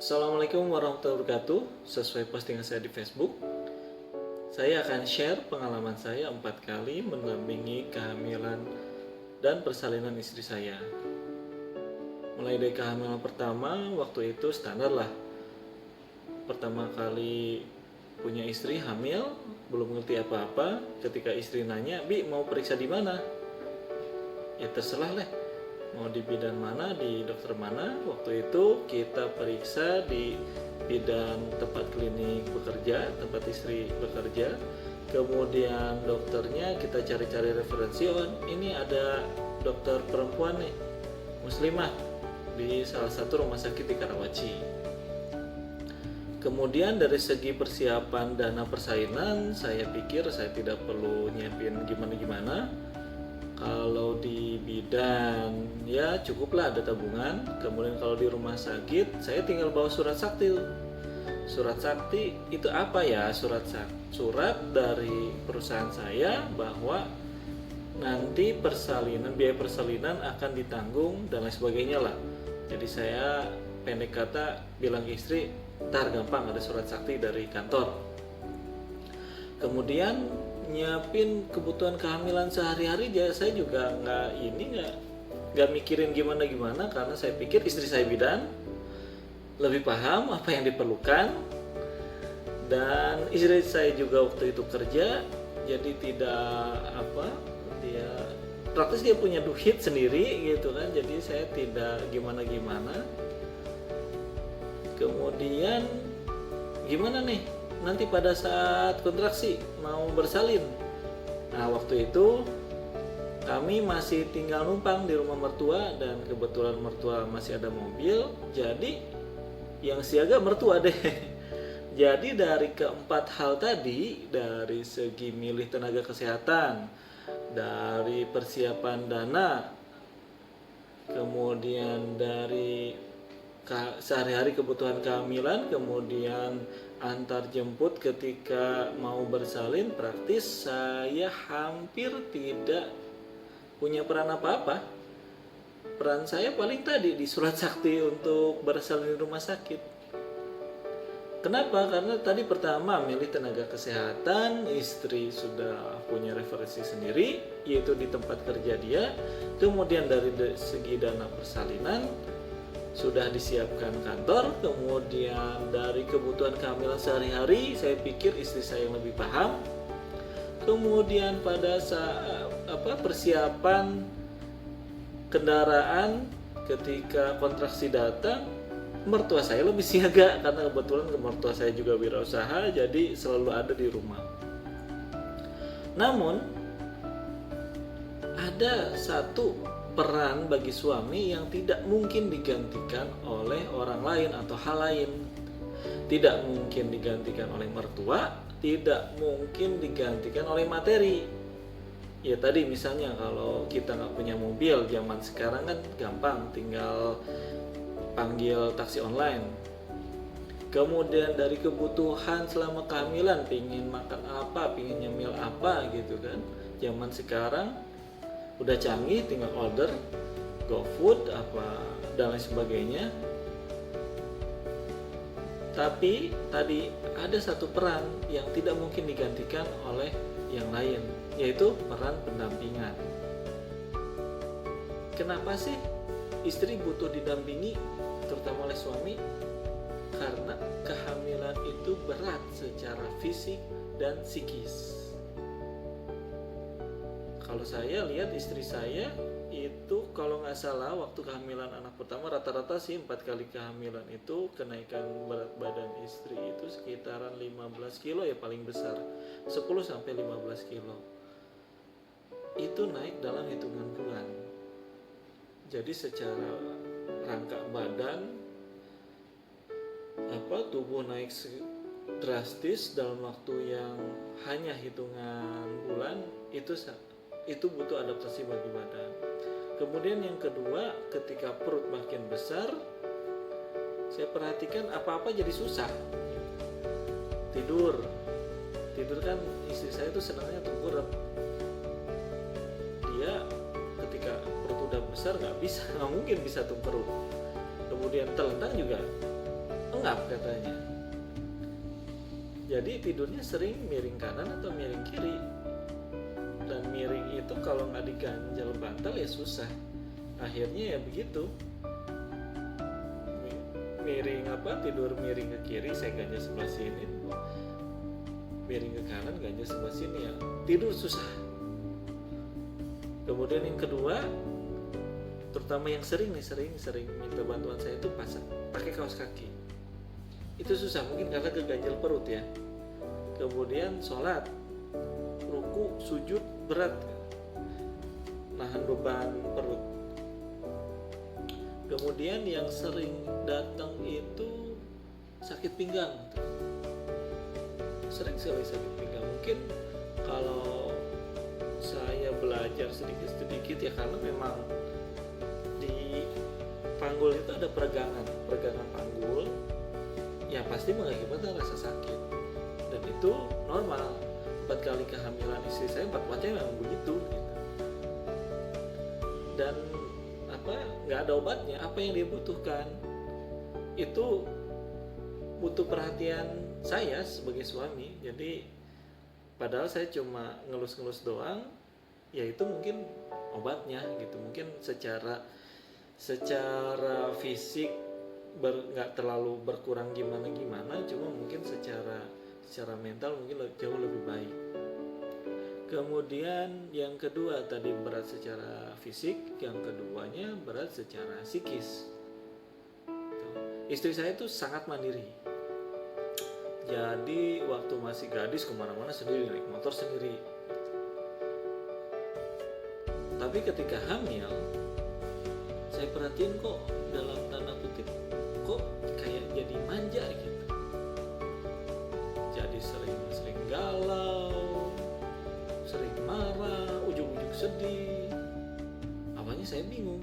Assalamualaikum warahmatullahi wabarakatuh. Sesuai postingan saya di Facebook, saya akan share pengalaman saya 4 kali mendampingi kehamilan dan persalinan istri saya. Mulai dari kehamilan pertama, waktu itu standar lah. Pertama kali punya istri hamil, belum ngerti apa-apa. Ketika istri nanya, "Bi, mau periksa di mana?" Ya terserah lah, mau di bidan mana, di dokter mana. Waktu itu kita periksa di bidan tempat klinik bekerja, tempat istri bekerja. Kemudian dokternya kita cari-cari referensi, oh ini ada dokter perempuan nih, muslimah, di salah satu rumah sakit di Karawaci. Kemudian dari segi persiapan dana persalinan, saya pikir saya tidak perlu nyiapin gimana-gimana. Kalau di bidan ya cukuplah ada tabungan. Kemudian kalau di rumah sakit saya tinggal bawa surat sakti. Surat sakti itu apa ya? Surat dari perusahaan saya bahwa nanti biaya persalinan akan ditanggung dan lain sebagainya lah. Jadi saya pendek kata bilang ke istri, ntar gampang ada surat sakti dari kantor. Kemudian nyiapin kebutuhan kehamilan sehari-hari, saya juga nggak mikirin gimana karena saya pikir istri saya bidan lebih paham apa yang diperlukan, dan istri saya juga waktu itu kerja, jadi dia praktis, dia punya duit sendiri gitu kan, jadi saya tidak gimana. Kemudian gimana nih nanti pada saat kontraksi mau bersalin. Nah waktu itu kami masih tinggal numpang di rumah mertua, dan kebetulan mertua masih ada mobil, jadi yang siaga mertua deh. Jadi dari keempat hal tadi, dari segi milih tenaga kesehatan, dari persiapan dana, kemudian dari sehari-hari kebutuhan kehamilan, kemudian antar jemput ketika mau bersalin, praktis saya hampir tidak punya peran apa-apa. Peran saya paling tadi di surat sakti untuk bersalin di rumah sakit. Kenapa? Karena tadi pertama milih tenaga kesehatan, istri sudah punya referensi sendiri, yaitu di tempat kerja dia. Kemudian dari segi dana persalinan sudah disiapkan kantor. Kemudian dari kebutuhan kehamilan sehari-hari, saya pikir istri saya yang lebih paham. Kemudian pada saat persiapan kendaraan ketika kontraksi datang, mertua saya lebih siaga karena kebetulan mertua saya juga wirausaha, jadi selalu ada di rumah. Namun ada satu peran bagi suami yang tidak mungkin digantikan oleh orang lain atau hal lain. Tidak mungkin digantikan oleh mertua, tidak mungkin digantikan oleh materi. Ya tadi misalnya kalau kita nggak punya mobil, zaman sekarang kan gampang, tinggal panggil taksi online. Kemudian dari kebutuhan selama kehamilan, pingin makan apa, pingin nyemil apa gitu kan. Zaman sekarang udah canggih, tinggal order GoFood apa dan lain sebagainya. Tapi tadi ada satu peran yang tidak mungkin digantikan oleh yang lain, yaitu peran pendampingan. Kenapa sih istri butuh didampingi, terutama oleh suami? Karena kehamilan itu berat secara fisik dan psikis. Kalau saya lihat istri saya itu, kalau nggak salah waktu kehamilan anak pertama, rata-rata sih 4 kali kehamilan itu kenaikan berat badan istri itu sekitaran 15 kilo ya paling besar, 10-15 kilo. Itu naik dalam hitungan bulan. Jadi secara rangka badan, tubuh naik drastis dalam waktu yang hanya hitungan bulan, itu butuh adaptasi bagi badan. Kemudian yang kedua, ketika perut makin besar, saya perhatikan apa-apa jadi susah. Tidur kan istri saya itu senangnya tengkurap. Dia ketika perut udah besar nggak mungkin bisa tengkurap. Kemudian telentang juga bengap katanya. Jadi tidurnya sering miring kanan atau miring kiri. Dan miring itu kalau nggak diganjel bantal ya susah. Akhirnya ya begitu. Miring tidur miring ke kiri, saya ganjel sebelah sini. Miring ke kanan, ganjel sebelah sini, ya tidur susah. Kemudian yang kedua, terutama yang sering minta bantuan saya itu pakai kaos kaki. Itu susah, mungkin karena keganjel perut ya. Kemudian sholat, ruku, sujud berat, nahan beban perut. Kemudian yang sering datang itu sakit pinggang. Sering sekali sakit pinggang. Mungkin kalau saya belajar sedikit-sedikit ya, karena memang di panggul itu ada peregangan panggul, ya pasti mengakibatkan rasa sakit. Dan itu normal. 4 kali kehamilan istri saya 4-4nya memang begitu gitu. Dan nggak ada obatnya. Apa yang dia butuhkan itu butuh perhatian saya sebagai suami. Jadi padahal saya cuma ngelus-ngelus doang, ya itu mungkin obatnya gitu. Mungkin secara fisik nggak terlalu berkurang gimana, cuma mungkin secara mental mungkin jauh lebih baik. Kemudian yang kedua tadi berat secara fisik, yang keduanya berat secara psikis. Istri saya itu sangat mandiri. Jadi waktu masih gadis kemana-mana sendiri, naik motor sendiri. Tapi ketika hamil, saya perhatiin kok dalam tanda kutip kok kayak jadi manja gitu. Jadi sering galau, sering marah, ujung-ujung sedih. Awalnya saya bingung.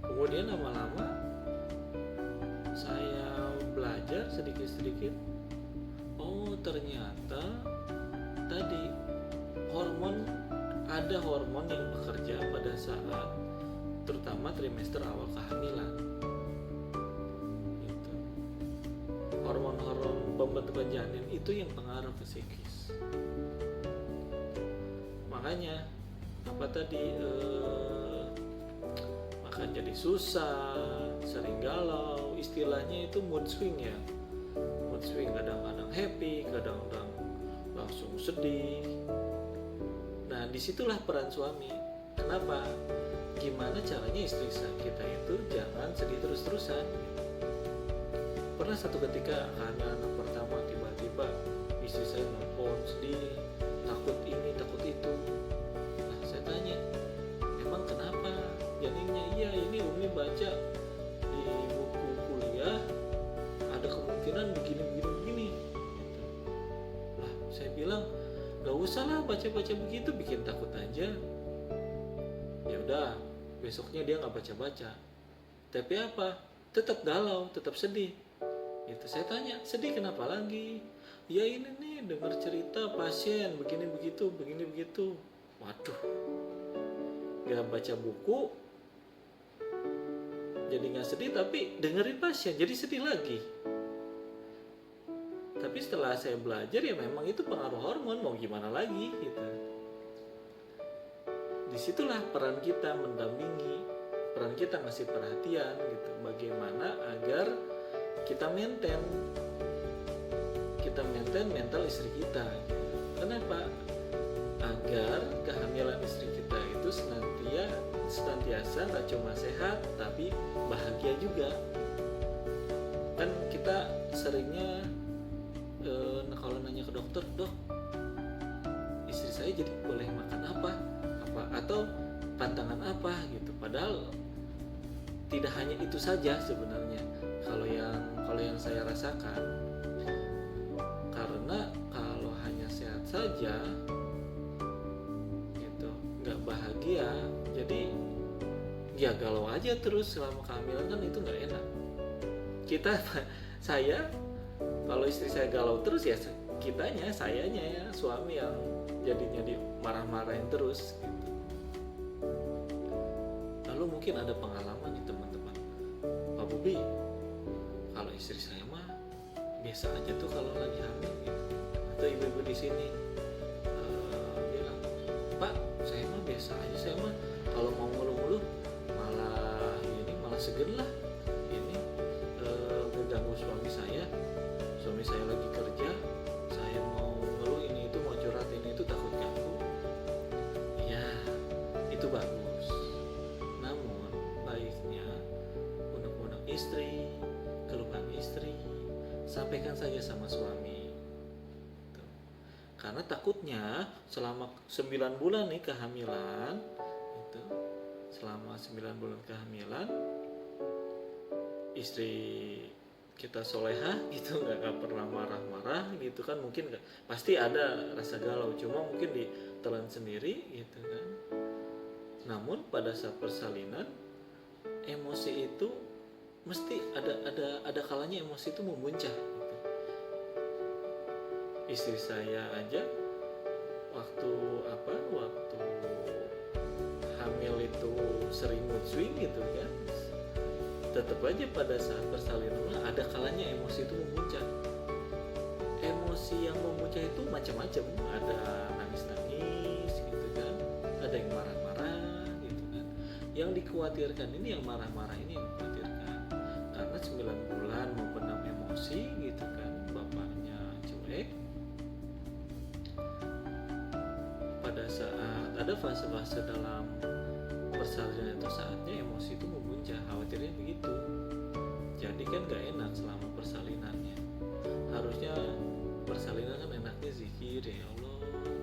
Kemudian lama-lama saya belajar sedikit-sedikit. Oh, ternyata tadi ada hormon yang bekerja pada saat terutama trimester awal kehamilan. Gitu. Hormon-hormon pembentukan janin itu yang pengaruh ke psikis. Makanya makan jadi susah, sering galau, istilahnya itu mood swing ya. Mood swing, kadang-kadang happy, kadang-kadang langsung sedih. Nah, disitulah peran suami. Kenapa? Gimana caranya istri kita itu jangan sedih terus-terusan. Pernah satu ketika karena anak pertama tiba-tiba istri saya nelfon sedih, takut ini takut itu. Nah, saya tanya, emang kenapa janinnya? Iya, ini Umi baca di buku kuliah ada kemungkinan begini. Lah, saya bilang gak usah lah baca-baca begitu, bikin takut aja. Ya udah, besoknya dia nggak baca-baca. Tapi apa? Tetap galau, tetap sedih. Itu saya tanya, sedih kenapa lagi? Ya ini nih dengar cerita pasien begini begitu. Waduh, nggak baca buku, jadi nggak sedih, tapi dengerin pasien jadi sedih lagi. Tapi setelah saya belajar ya memang itu pengaruh hormon, mau gimana lagi gitu. Disitulah peran kita mendampingi, peran kita ngasih perhatian gitu. Bagaimana agar kita maintain mental istri kita. Kenapa? Agar kehamilan istri kita itu senantiasa nggak cuma sehat tapi bahagia juga. Kan kita seringnya kalau nanya ke dokter, dok, istri saya jadi boleh makan apa atau pantangan apa gitu. Padahal tidak hanya itu saja sebenarnya. Kalau yang saya rasakan, karena kalau hanya sehat saja gitu, nggak bahagia, jadi ya galau aja terus selama kehamilan, kan itu nggak enak. Saya kalau istri saya galau terus ya sayanya ya suami yang jadinya dimarah-marahin terus gitu. Lalu mungkin ada pengalaman nih teman-teman, Pak Bobi, kalau istri saya mah biasa aja tuh kalau lagi hamil gitu. Atau ibu-ibu di sini bilang, Pak, saya mah biasa aja, saya mah kalau mau ngeluh-ngeluh malah seger lah, ini ngeganggu suami saya lagi kerja, saya mau ngeluh ini itu, mau curhat ini itu, takut ganggu. Ya, itu bagus. Namun baiknya unek-unek istri, keluhan istri, sampaikan saja sama suami. Tuh. Karena takutnya selama 9 bulan nih kehamilan, itu selama 9 bulan kehamilan istri kita solehah gitu, nggak pernah marah-marah gitu kan, mungkin nggak, pasti ada rasa galau, cuma mungkin ditelan sendiri gitu kan. Namun pada saat persalinan, emosi itu mesti ada kalanya emosi itu memuncak gitu. Istri saya aja waktu hamil itu sering mood swing gitu kan, tetap aja pada saat persalinan ada kalanya emosi itu memuncak. Emosi yang memuncak itu macam-macam, ada nangis-nangis gitu kan, ada yang marah-marah gitu kan. Yang dikhawatirkan ini, yang marah-marah ini yang dikhawatirkan, karena 9 bulan memendam emosi gitu kan, bapaknya cuek. Pada saat ada fase-fase dalam persalinan itu, saatnya emosi itu memuncak, khawatirnya begitu. Jadi kan gak enak selama persalinannya. Harusnya persalinan kan enaknya zikir, ya Allah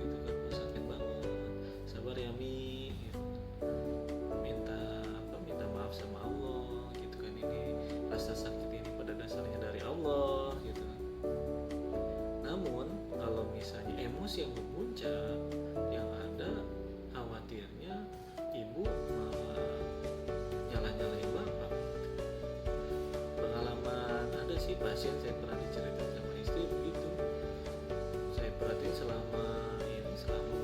gitu kan, sakit banget, sabar ya Mi gitu. minta maaf sama Allah gitu kan, ini rasa sakit ini pada dasarnya dari Allah gitu kan. Namun kalau misalnya emosi yang memuncak, yang ada khawatirnya ibu malah nyalahin bapak. Pengalaman ada sih pasien saya pernah diceritakan sama istri begitu. Saya perhatiin selama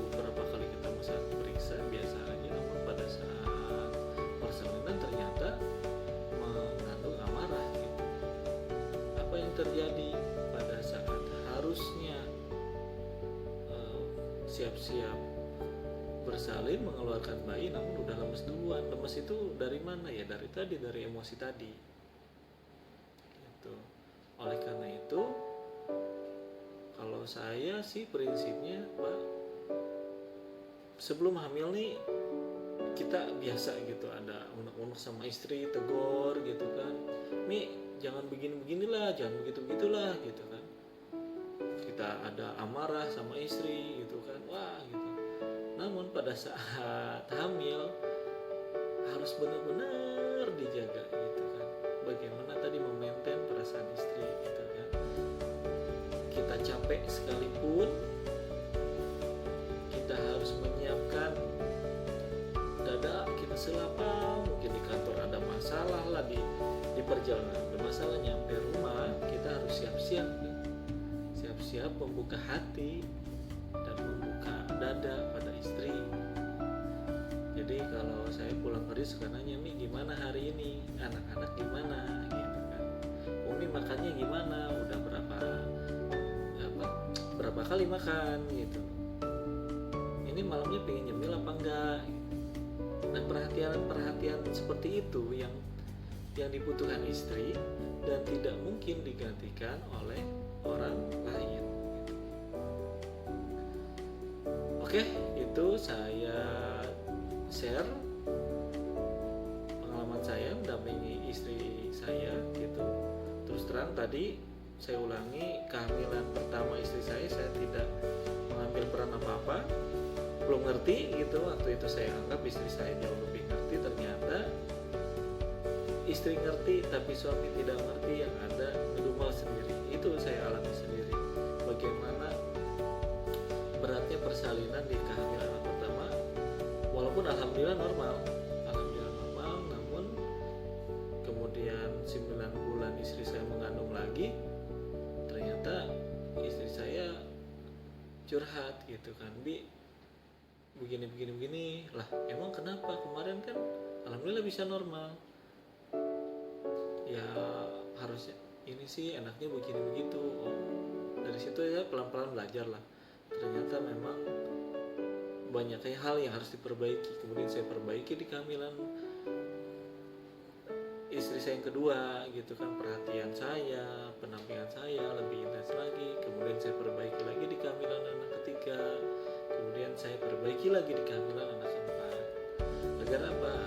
beberapa kali ketemu saat periksa biasa aja, namun pada saat persalinan ternyata mengandung amarah gitu. Apa yang terjadi pada saat harusnya siap-siap bersalin mengeluarkan bayi, namun udah lemes duluan. Lemes itu dari mana ya? Dari emosi tadi gitu. Oleh karena itu, kalau saya sih prinsipnya, Pak, sebelum hamil nih kita biasa gitu, ada unek-unek sama istri, tegur gitu kan, Mi jangan begini-beginilah, jangan begitu-begitulah gitu kan. Kita ada amarah sama istri gitu kan, wah gitu. Namun pada saat hamil harus benar-benar dijaga gitu kan. Bagaimana tadi memaintain perasaan istri gitu kan. Kita capek sekalipun, kita harus menyiapkan dada kita selapang. Mungkin di kantor ada masalah lah, di perjalanan ada masalah, nyampe rumah kita harus siap-siap gitu. Siap membuka hati dan membuka dada pada istri. Jadi kalau saya pulang kerja suka nanya, Mi gimana hari ini, anak-anak gimana gitu kan, Umi makannya gimana, udah berapa kali makan gitu, ini malamnya pengen nyemil apa enggak gitu. Nah, perhatian seperti itu yang dibutuhkan istri dan tidak mungkin digantikan oleh orang lain. Oke, itu saya share pengalaman saya mendampingi istri saya gitu. Terus terang tadi saya ulangi, kehamilan pertama istri saya tidak mengambil peran apa-apa, belum ngerti gitu. Waktu itu saya anggap istri saya jauh lebih ngerti, ternyata istri ngerti tapi suami tidak ngerti, yang ada ngedumel sendiri. Itu saya alami sendiri, bagaimana beratnya persalinan di kehamilan pertama. Walaupun alhamdulillah normal, namun kemudian 9 bulan istri saya mengandung lagi, ternyata istri saya curhat gitu kan, Bi begini lah, emang kenapa, kemarin kan alhamdulillah bisa normal. Ya harusnya ini sih enaknya begini begitu. Oh, dari situ ya pelan-pelan belajar lah. Ternyata memang banyak hal yang harus diperbaiki. Kemudian saya perbaiki di kehamilan istri saya yang kedua gitu kan, perhatian saya, penampilan saya lebih intens lagi. Kemudian saya perbaiki lagi di kehamilan anak ketiga. Kemudian saya perbaiki lagi di kehamilan anak keempat. Agar apa?